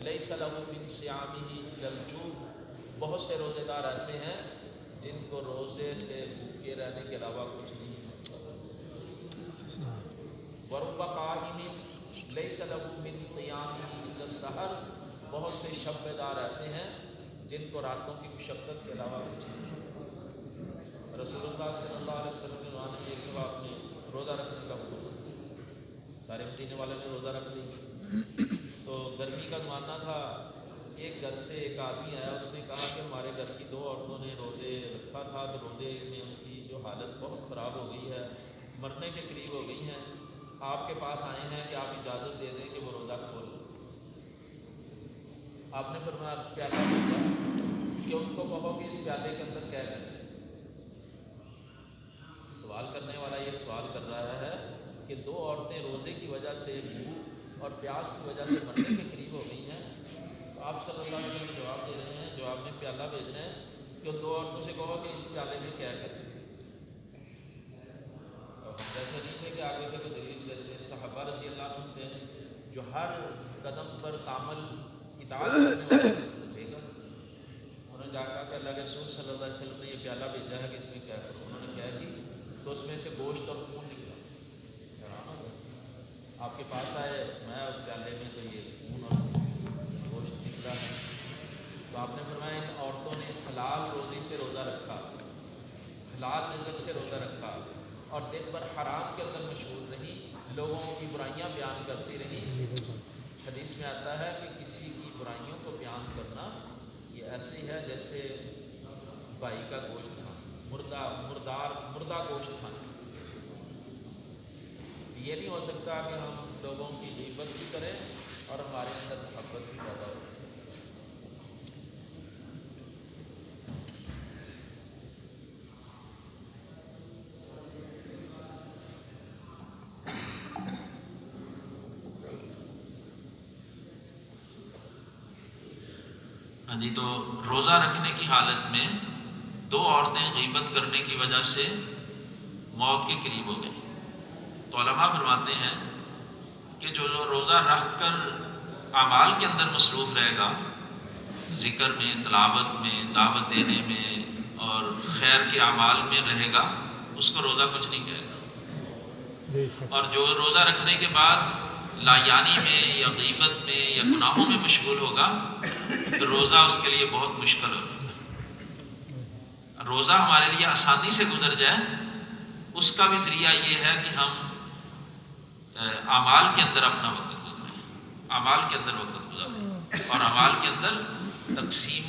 لیس لہ من صیامہ الا الجوع، بہت سے روزے دار ایسے ہیں جن کو روزے سے بھوکے رہنے کے علاوہ کچھ نہیں ملتا۔ ورب قائم لیس لہ من قیامہ الا السحر، بہت سے شب دار ایسے ہیں جن کو راتوں کی مشقت کے علاوہ کچھ نہیں ملتا۔ رسول اللہ صلی اللہ علیہ وسلم کے زمانے میں ایک دفعہ آپ نے روزہ رکھنے کا حکم دیا، سارے مدینے والے نے روزہ رکھ لی، تو گرمی کا زمانہ تھا، ایک گھر سے ایک آدمی آیا، اس نے کہا کہ ہمارے گھر کی دو عورتوں نے روزے رکھا تھا، تو روزے میں ان کی جو حالت بہت خراب ہو گئی ہے، مرنے کے قریب ہو گئی ہیں، آپ کے پاس آئے ہیں کہ آپ اجازت دے دیں کہ وہ روزہ کھول لیں۔ آپ نے فرمایا پیالہ بھیجا کہ ان کو کہو کہ اس پیالے کے اندر کیا ہے۔ سوال کرنے والا یہ سوال کر رہا ہے کہ دو عورتیں روزے کی وجہ سے بھوک اور پیاس کی وجہ سے مرنے کے قریب ہو گئی ہیں، تو آپ صلی اللہ علیہ وسلم جواب دے رہے ہیں، جواب میں پیالہ بھیج رہے ہیں کہ ان دو عورتوں سے کہو کہ اس پیالے میں کیا کریں۔ جیسے نہیں تھے کہ آگے سے کوئی دلیل دیتے ہیں، صحابہ رضی اللہ عنہ تھے جو ہر قدم پر کامل اطاعت کرنے والے تھے گا، انہوں نے جا کہا کہ اللہ کے رسول صلی اللہ علیہ وسلم نے یہ پیالہ بھیجا ہے کہ اس میں کیا کرو، انہوں نے کیا کی تو اس میں سے گوشت اور خون نکلا، حیران ہو گئے، آپ کے پاس آئے، میں اس پیالے میں تو یہ خون اور گوشت نکلا ہے، تو آپ نے فرمایا ان عورتوں نے حلال روزی سے روزہ رکھا، حلال رزق سے روزہ رکھا، اور دن بھر حرام کے اندر مشغول رہی، لوگوں کی برائیاں بیان کرتی رہی۔ حدیث میں آتا ہے کہ کسی کی برائیوں کو بیان کرنا یہ ایسے ہے جیسے بھائی کا گوشت کھانا، مردہ گوشت کھانا۔ یہ نہیں ہو سکتا کہ ہم لوگوں کی غیبت بھی کریں اور ہمارے اندر محبت بھی پیدا ہو۔ ہاں جی، تو روزہ رکھنے کی حالت میں دو عورتیں غیبت کرنے کی وجہ سے موت کے قریب ہو گئی، تو علماء فرماتے ہیں کہ جو روزہ رکھ کر اعمال کے اندر مصروف رہے گا، ذکر میں، تلاوت میں، دعوت دینے میں اور خیر کے اعمال میں رہے گا، اس کو روزہ کچھ نہیں کہے گا، اور جو روزہ رکھنے کے بعد لایانی میں یا غیبت میں یا گناہوں میں مشغول ہوگا تو روزہ اس کے لیے بہت مشکل ہوگا۔ روزہ ہمارے لیے آسانی سے گزر جائے، اس کا بھی ذریعہ یہ ہے کہ ہم اعمال کے اندر اپنا وقت گزاریں، اعمال کے اندر وقت گزاریں اور اعمال کے اندر تقسیم